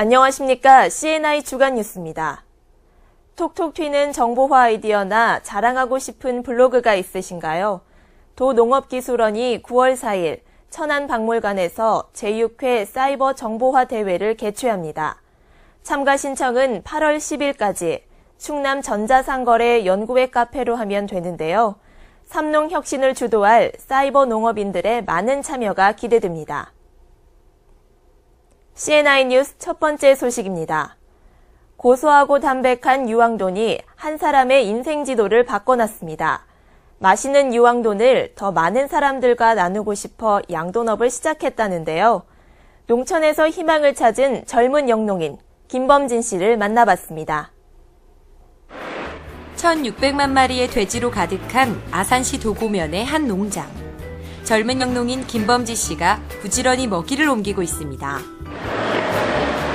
안녕하십니까. CNI 주간 뉴스입니다. 톡톡 튀는 정보화 아이디어나 자랑하고 싶은 블로그가 있으신가요? 도농업기술원이 9월 4일 천안박물관에서 제6회 사이버 정보화 대회를 개최합니다. 참가 신청은 8월 10일까지 충남 전자상거래 연구회 카페로 하면 되는데요. 삼농혁신을 주도할 사이버 농업인들의 많은 참여가 기대됩니다. CNI 뉴스 첫 번째 소식입니다. 고소하고 담백한 유황돈이 한 사람의 인생 지도를 바꿔놨습니다. 맛있는 유황돈을 더 많은 사람들과 나누고 싶어 양돈업을 시작했다는데요. 농촌에서 희망을 찾은 젊은 영농인 김범진 씨를 만나봤습니다. 1,600만 마리의 돼지로 가득한 아산시 도고면의 한 농장. 젊은 영농인 김범지 씨가 부지런히 먹이를 옮기고 있습니다.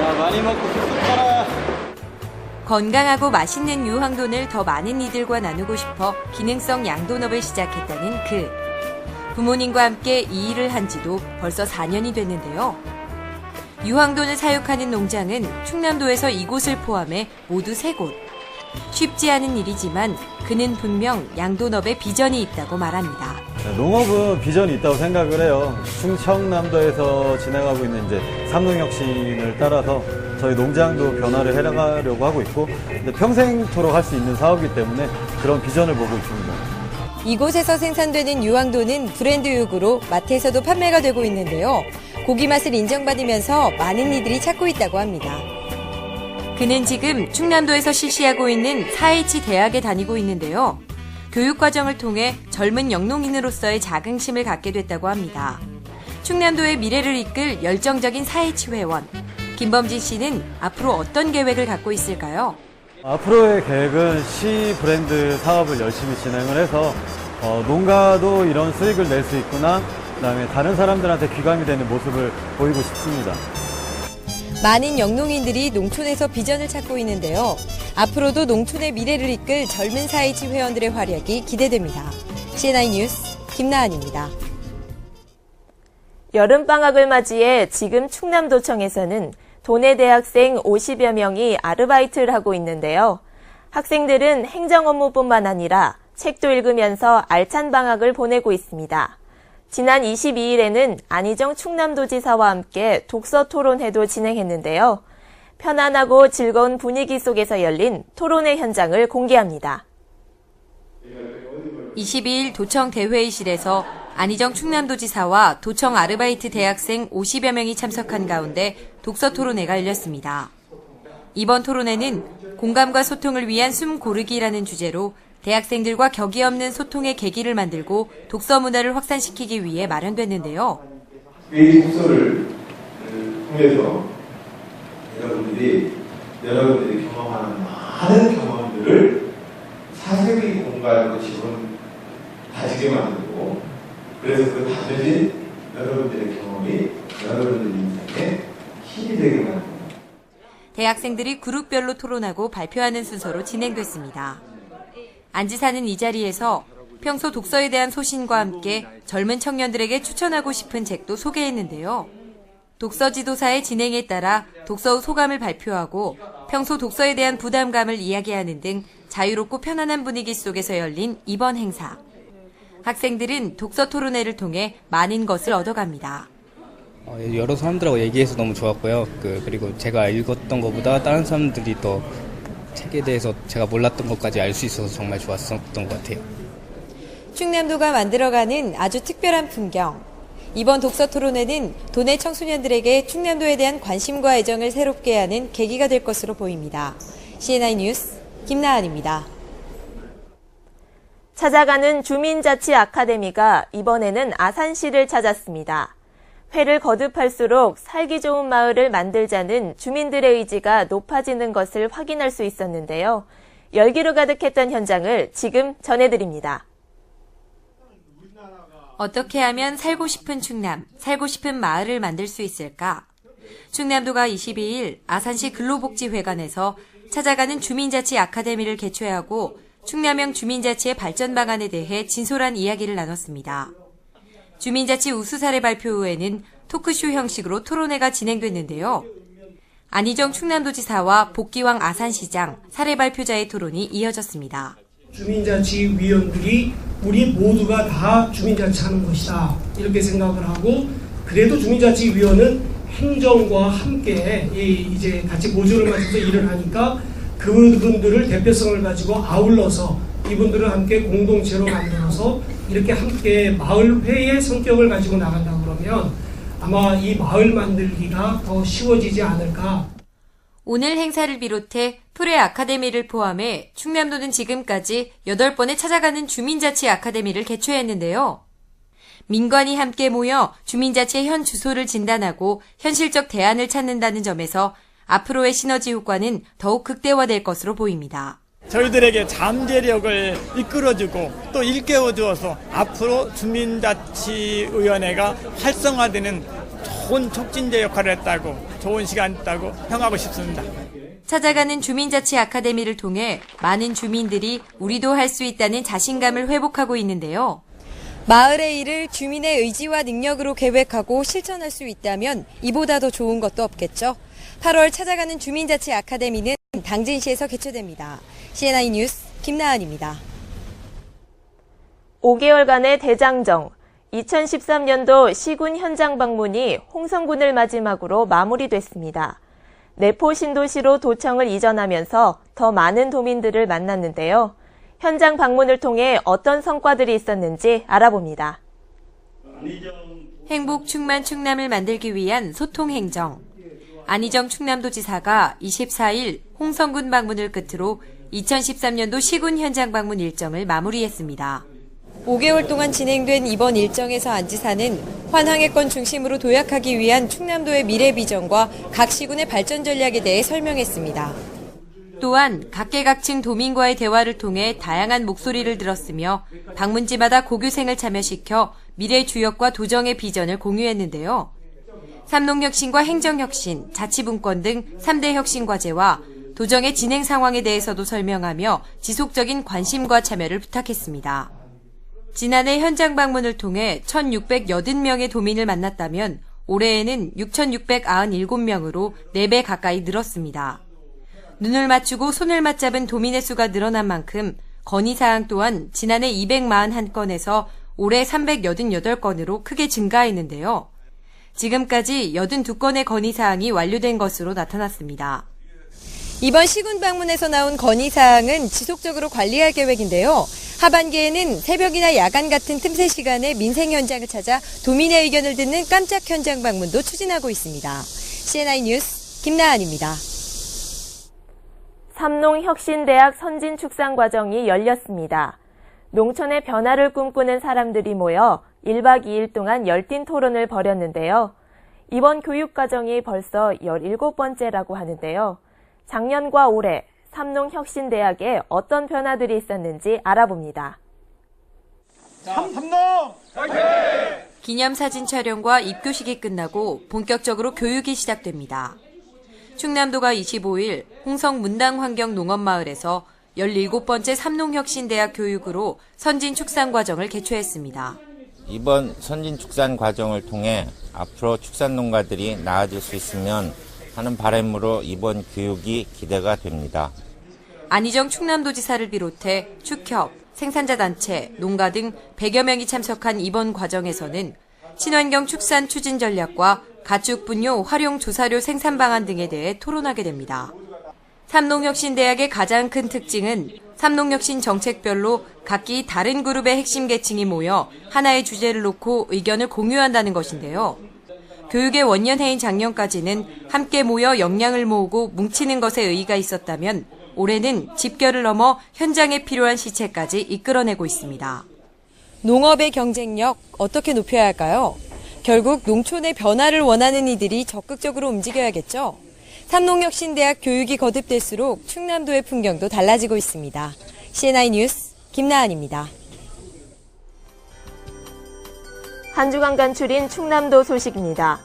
야, 많이 먹고 쑥쑥 커라. 건강하고 맛있는 유황돈을 더 많은 이들과 나누고 싶어 기능성 양돈업을 시작했다는 그. 부모님과 함께 이 일을 한 지도 벌써 4년이 됐는데요. 유황돈을 사육하는 농장은 충남도에서 이곳을 포함해 모두 3곳. 쉽지 않은 일이지만 그는 분명 양돈업에 비전이 있다고 말합니다. 농업은 비전이 있다고 생각을 해요. 충청남도에서 진행하고 있는 이제 삼농혁신을 따라서 저희 농장도 변화를 해나가려고 하고 있고, 근데 평생토록 할 수 있는 사업이기 때문에 그런 비전을 보고 있습니다. 이곳에서 생산되는 유황돈은 브랜드육으로 마트에서도 판매가 되고 있는데요. 고기 맛을 인정받으면서 많은 이들이 찾고 있다고 합니다. 그는 지금 충남도에서 실시하고 있는 4H 대학에 다니고 있는데요. 교육과정을 통해 젊은 영농인으로서의 자긍심을 갖게 됐다고 합니다. 충남도의 미래를 이끌 열정적인 4H 회원. 김범진 씨는 앞으로 어떤 계획을 갖고 있을까요? 앞으로의 계획은 시 브랜드 사업을 열심히 진행을 해서 농가도 이런 수익을 낼 수 있구나, 그다음에 다른 사람들한테 귀감이 되는 모습을 보이고 싶습니다. 많은 영농인들이 농촌에서 비전을 찾고 있는데요. 앞으로도 농촌의 미래를 이끌 젊은 4H 회원들의 활약이 기대됩니다. CNI 뉴스 김나은입니다. 여름방학을 맞이해 지금 충남도청에서는 도내 대학생 50여 명이 아르바이트를 하고 있는데요. 학생들은 행정 업무뿐만 아니라 책도 읽으면서 알찬 방학을 보내고 있습니다. 지난 22일에는 안희정 충남도지사와 함께 독서 토론회도 진행했는데요. 편안하고 즐거운 분위기 속에서 열린 토론회 현장을 공개합니다. 22일 도청 대회의실에서 안희정 충남도지사와 도청 아르바이트 대학생 50여 명이 참석한 가운데 독서 토론회가 열렸습니다. 이번 토론회는 공감과 소통을 위한 숨 고르기라는 주제로 대학생들과 격이 없는 소통의 계기를 만들고 독서 문화를 확산시키기 위해 마련됐는데요. 이 독서를 통해서 여러분들이 경험하는 많은 경험들을 사색의 공간으로 지금 다지게 만들고, 그래서 그 다져진 여러분들의 경험이 여러분들 인생에 힘이 되게 만듭니다. 대학생들이 그룹별로 토론하고 발표하는 순서로 진행됐습니다. 안 지사는 이 자리에서 평소 독서에 대한 소신과 함께 젊은 청년들에게 추천하고 싶은 책도 소개했는데요. 독서 지도사의 진행에 따라 독서 후 소감을 발표하고 평소 독서에 대한 부담감을 이야기하는 등 자유롭고 편안한 분위기 속에서 열린 이번 행사. 학생들은 독서 토론회를 통해 많은 것을 얻어갑니다. 여러 사람들하고 얘기해서 너무 좋았고요. 그리고 제가 읽었던 것보다 다른 사람들이 더 책에 대해서 제가 몰랐던 것까지 알 수 있어서 정말 좋았었던 것 같아요. 충남도가 만들어가는 아주 특별한 풍경. 이번 독서 토론회는 도내 청소년들에게 충남도에 대한 관심과 애정을 새롭게 하는 계기가 될 것으로 보입니다. CNI 뉴스 김나은입니다. 찾아가는 주민자치 아카데미가 이번에는 아산시를 찾았습니다. 회를 거듭할수록 살기 좋은 마을을 만들자는 주민들의 의지가 높아지는 것을 확인할 수 있었는데요. 열기로 가득했던 현장을 지금 전해드립니다. 어떻게 하면 살고 싶은 충남, 살고 싶은 마을을 만들 수 있을까? 충남도가 22일 아산시 근로복지회관에서 찾아가는 주민자치 아카데미를 개최하고 충남형 주민자치의 발전 방안에 대해 진솔한 이야기를 나눴습니다. 주민자치 우수 사례 발표 후에는 토크쇼 형식으로 토론회가 진행됐는데요. 안희정 충남도지사와 복기왕 아산시장 사례 발표자의 토론이 이어졌습니다. 주민자치위원들이 우리 모두가 다 주민자치하는 것이다 이렇게 생각을 하고, 그래도 주민자치위원은 행정과 함께 이제 같이 보조를 맞춰서 일을 하니까 그분들을 대표성을 가지고 아울러서 이분들을 함께 공동체로 만들어서 이렇게 함께 마을회의 성격을 가지고 나간다 그러면 아마 이 마을 만들기가 더 쉬워지지 않을까. 오늘 행사를 비롯해 프레 아카데미를 포함해 충남도는 지금까지 8번의 찾아가는 주민자치 아카데미를 개최했는데요. 민관이 함께 모여 주민자치의 현 주소를 진단하고 현실적 대안을 찾는다는 점에서 앞으로의 시너지 효과는 더욱 극대화될 것으로 보입니다. 저희들에게 잠재력을 이끌어주고 또 일깨워주어서 앞으로 주민자치위원회가 활성화되는 좋은 촉진제 역할을 했다고, 좋은 시간이었다고 평하고 싶습니다. 찾아가는 주민자치 아카데미를 통해 많은 주민들이 우리도 할 수 있다는 자신감을 회복하고 있는데요. 마을의 일을 주민의 의지와 능력으로 계획하고 실천할 수 있다면 이보다 더 좋은 것도 없겠죠. 8월 찾아가는 주민자치 아카데미는 당진시에서 개최됩니다. CNI 뉴스 김나은입니다. 5개월간의 대장정, 2013년도 시군 현장 방문이 홍성군을 마지막으로 마무리됐습니다. 내포 신도시로 도청을 이전하면서 더 많은 도민들을 만났는데요. 현장 방문을 통해 어떤 성과들이 있었는지 알아봅니다. 행복 충만 충남을 만들기 위한 소통 행정. 안희정 충남도지사가 24일 홍성군 방문을 끝으로 2013년도 시군 현장 방문 일정을 마무리했습니다. 5개월 동안 진행된 이번 일정에서 안 지사는 환항해권 중심으로 도약하기 위한 충남도의 미래 비전과 각 시군의 발전 전략에 대해 설명했습니다. 또한 각계각층 도민과의 대화를 통해 다양한 목소리를 들었으며 방문지마다 고교생을 참여시켜 미래 주역과 도정의 비전을 공유했는데요. 삼농혁신과 행정혁신, 자치분권 등 3대 혁신 과제와 도정의 진행 상황에 대해서도 설명하며 지속적인 관심과 참여를 부탁했습니다. 지난해 현장 방문을 통해 1,680명의 도민을 만났다면 올해에는 6,697명으로 4배 가까이 늘었습니다. 눈을 맞추고 손을 맞잡은 도민의 수가 늘어난 만큼 건의사항 또한 지난해 241건에서 올해 388건으로 크게 증가했는데요. 지금까지 82건의 건의사항이 완료된 것으로 나타났습니다. 이번 시군 방문에서 나온 건의사항은 지속적으로 관리할 계획인데요. 하반기에는 새벽이나 야간 같은 틈새 시간에 민생 현장을 찾아 도민의 의견을 듣는 깜짝 현장 방문도 추진하고 있습니다. CNI 뉴스 김나은입니다. 삼농혁신대학 선진축산과정이 열렸습니다. 농촌의 변화를 꿈꾸는 사람들이 모여 1박 2일 동안 열띤 토론을 벌였는데요. 이번 교육과정이 벌써 17번째라고 하는데요. 작년과 올해 삼농혁신대학에 어떤 변화들이 있었는지 알아봅니다. 삼농! 기념사진 촬영과 입교식이 끝나고 본격적으로 교육이 시작됩니다. 충남도가 25일 홍성 문당환경농업마을에서 17번째 삼농혁신대학 교육으로 선진축산과정을 개최했습니다. 이번 선진축산과정을 통해 앞으로 축산농가들이 나아질 수 있으면 하는 바람으로 이번 교육이 기대가 됩니다. 안희정 충남도지사를 비롯해 축협, 생산자단체, 농가 등 100여 명이 참석한 이번 과정에서는 친환경 축산 추진 전략과 가축 분뇨 활용 조사료 생산 방안 등에 대해 토론하게 됩니다. 삼농혁신대학의 가장 큰 특징은 삼농혁신 정책별로 각기 다른 그룹의 핵심 계층이 모여 하나의 주제를 놓고 의견을 공유한다는 것인데요. 교육의 원년해인 작년까지는 함께 모여 역량을 모으고 뭉치는 것에 의의가 있었다면 올해는 집결을 넘어 현장에 필요한 시체까지 이끌어내고 있습니다. 농업의 경쟁력 어떻게 높여야 할까요? 결국 농촌의 변화를 원하는 이들이 적극적으로 움직여야겠죠. 삼농혁신대학 교육이 거듭될수록 충남도의 풍경도 달라지고 있습니다. CNI 뉴스 김나은입니다. 한 주간 간추린 충남도 소식입니다.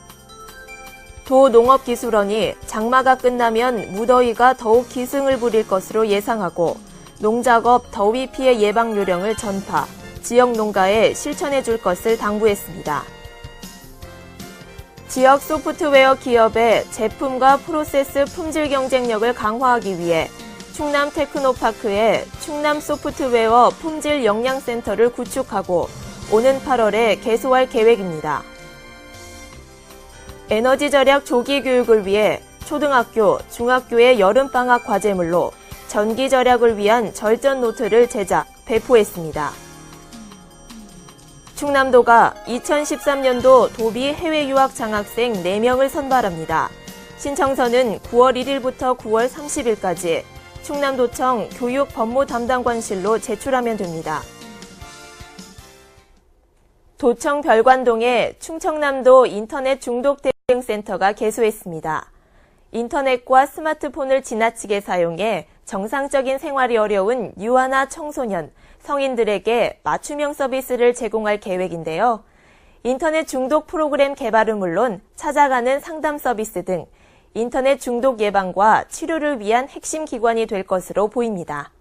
도농업기술원이 장마가 끝나면 무더위가 더욱 기승을 부릴 것으로 예상하고 농작업 더위 피해 예방 요령을 전파, 지역 농가에 실천해 줄 것을 당부했습니다. 지역 소프트웨어 기업의 제품과 프로세스 품질 경쟁력을 강화하기 위해 충남 테크노파크에 충남 소프트웨어 품질 역량센터를 구축하고 오는 8월에 개소할 계획입니다. 에너지 절약 조기 교육을 위해 초등학교, 중학교의 여름방학 과제물로 전기 절약을 위한 절전 노트를 제작, 배포했습니다. 충남도가 2013년도 도비 해외 유학 장학생 4명을 선발합니다. 신청서는 9월 1일부터 9월 30일까지 충남도청 교육법무담당관실로 제출하면 됩니다. 도청 별관동에 충청남도 인터넷 중독 대응센터가 개소했습니다. 인터넷과 스마트폰을 지나치게 사용해 정상적인 생활이 어려운 유아나 청소년, 성인들에게 맞춤형 서비스를 제공할 계획인데요. 인터넷 중독 프로그램 개발은 물론 찾아가는 상담 서비스 등 인터넷 중독 예방과 치료를 위한 핵심 기관이 될 것으로 보입니다.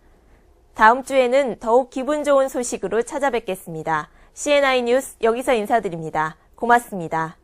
다음 주에는 더욱 기분 좋은 소식으로 찾아뵙겠습니다. CNI 뉴스 여기서 인사드립니다. 고맙습니다.